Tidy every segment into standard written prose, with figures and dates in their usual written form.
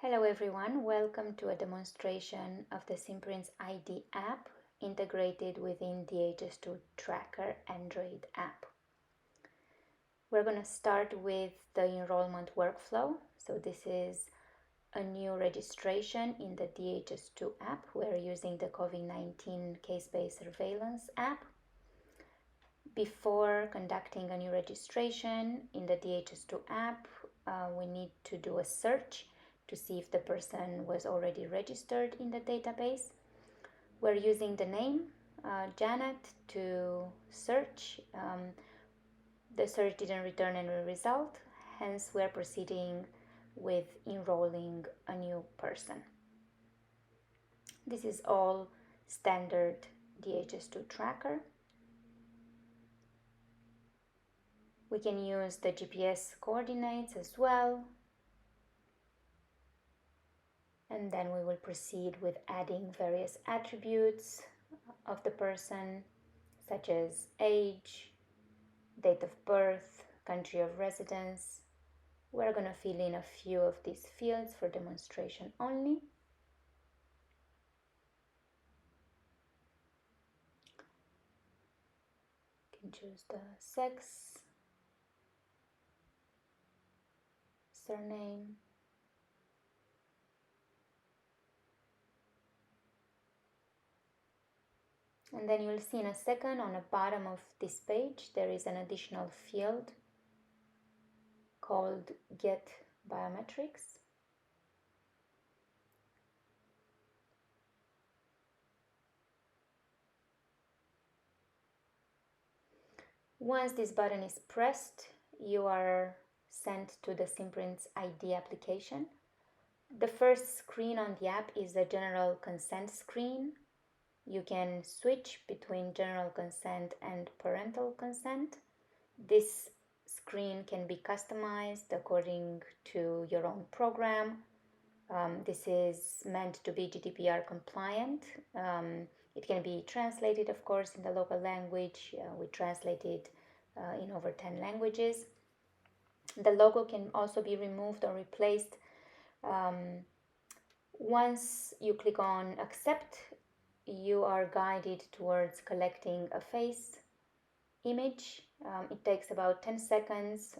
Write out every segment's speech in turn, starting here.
Hello everyone, welcome to a demonstration of the Simprints ID app integrated within DHIS2 Tracker Android app. We're going to start with the enrollment workflow. So this is a new registration in the DHIS2 app. We're using the COVID-19 case-based surveillance app. Before conducting a new registration in the DHIS2 app, we need to do a search to see if the person was already registered in the database. We're using the name Janet to search. The search didn't return any result, hence we're proceeding with enrolling a new person. This is all standard DHIS2 tracker. We can use the GPS coordinates as well. And then we will proceed with adding various attributes of the person, such as age, date of birth, country of residence. We're going to fill in a few of these fields for demonstration only. You can choose the sex, surname, and then you'll see in a second on the bottom of this page there is an additional field called Get Biometrics. Once this button is pressed, you are sent to the Simprints ID application. The first screen on the app is the general consent screen. You can switch between general consent and parental consent. This screen can be customized according to your own program. This is meant to be GDPR compliant. It can be translated, of course, in the local language. We translate it in over 10 languages. The logo can also be removed or replaced. Once you click on accept, you are guided towards collecting a face image. It takes about 10 seconds.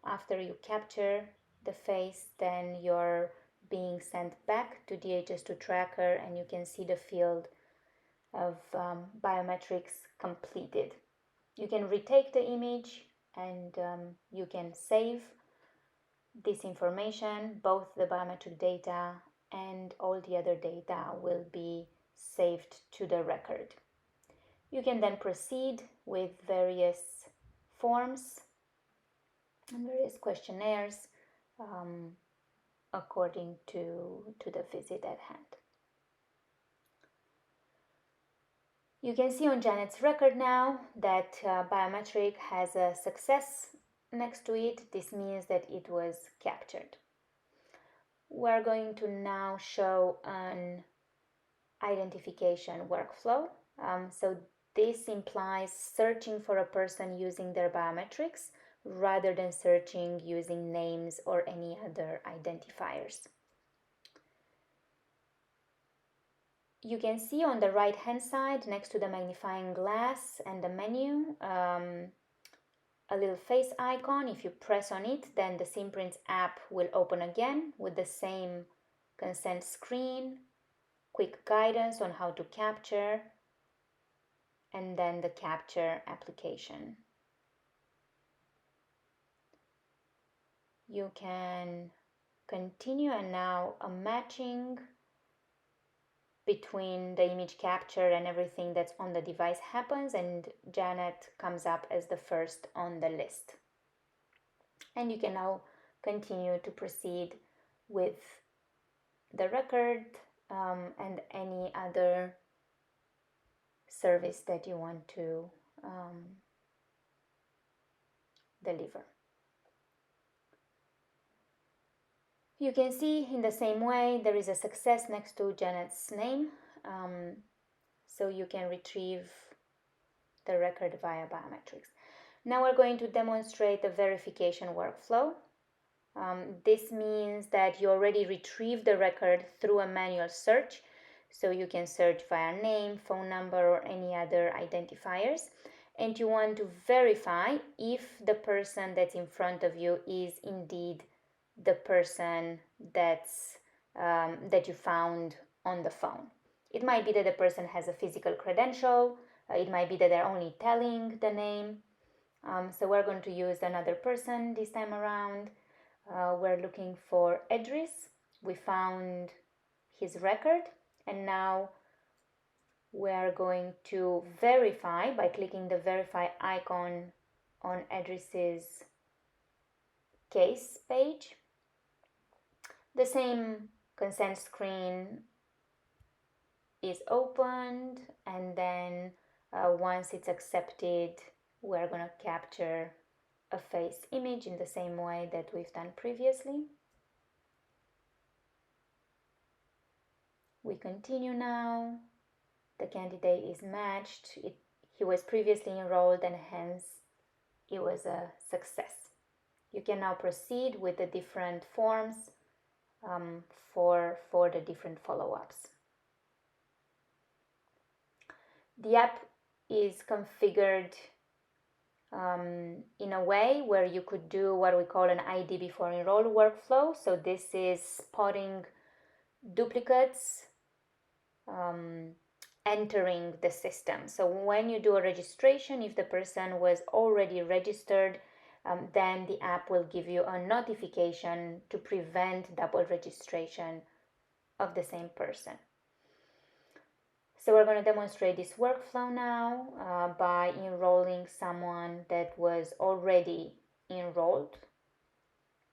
After you capture the face, then you're being sent back to DHIS2 Tracker and you can see the field of biometrics completed. You can retake the image and you can save this information. Both the biometric data and all the other data will be saved to the record. You can then proceed with various forms and various questionnaires according to the visit at hand. You can see on Janet's record now that biometric has a success next to it. This means that it was captured. We're going to now show an identification workflow. So this implies searching for a person using their biometrics rather than searching using names or any other identifiers. You can see on the right hand side next to the magnifying glass and the menu a little face icon. If you press on it, then the Simprints app will open again with the same consent screen, quick guidance on how to capture, and then the capture application. You can continue, and now a matching between the image capture and everything that's on the device happens, and Janet comes up as the first on the list. And you can now continue to proceed with the record and any other service that you want to deliver. You can see in the same way there is a success next to Janet's name, so you can retrieve the record via biometrics. Now we're going to demonstrate the verification workflow. This means that you already retrieved the record through a manual search, so you can search via name, phone number, or any other identifiers, and you want to verify if the person that's in front of you is indeed the person that you found on the phone. It might be that the person has a physical credential, it might be that they're only telling the name. So we're going to use another person this time around. We're looking for Edris. We found his record, and now we're going to verify by clicking the verify icon on Edris's case page. The same consent screen is opened, and then once it's accepted, we're going to capture a face image in the same way that we've done previously. We continue now. The candidate is matched. He was previously enrolled, and hence it was a success. You can now proceed with the different forms for the different follow-ups. The app is configured in a way where you could do what we call an ID before enroll workflow. So this is spotting duplicates, entering the system. So when you do a registration, if the person was already registered, then the app will give you a notification to prevent double registration of the same person. So we're going to demonstrate this workflow now by enrolling someone that was already enrolled,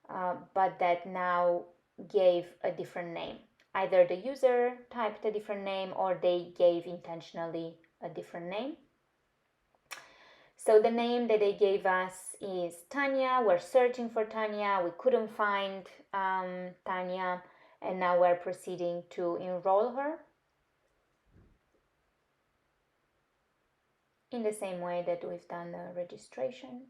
but that now gave a different name. Either the user typed a different name or they gave intentionally a different name. So the name that they gave us is Tanya. We're searching for Tanya. We couldn't find Tanya, and now we're proceeding to enroll her in the same way that we've done the registration.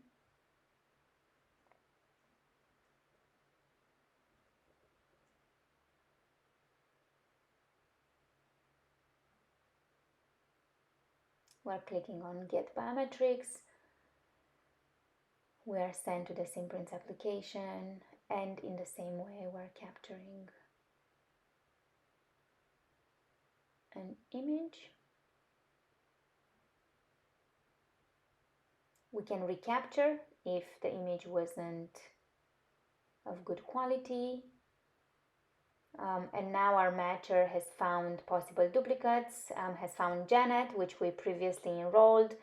We're clicking on Get Biometrics. We are sent to the Simprints application, and in the same way we're capturing an image. We can recapture if the image wasn't of good quality. And now our matcher has found possible duplicates, has found Janet, which we previously enrolled,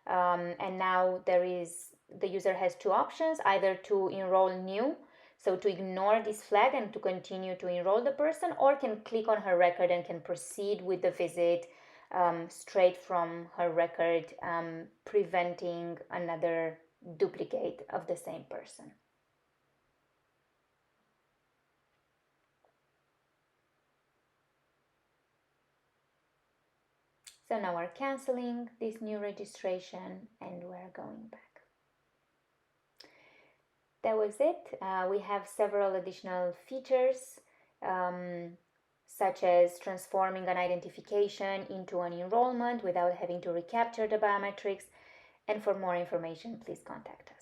and now the user has two options: either to enroll new, so to ignore this flag and to continue to enroll the person, or can click on her record and can proceed with the visit straight from her record, preventing another duplicate of the same person. So now we're canceling this new registration and we're going back. That was it. We have several additional features, such as transforming an identification into an enrollment without having to recapture the biometrics. And for more information, please contact us.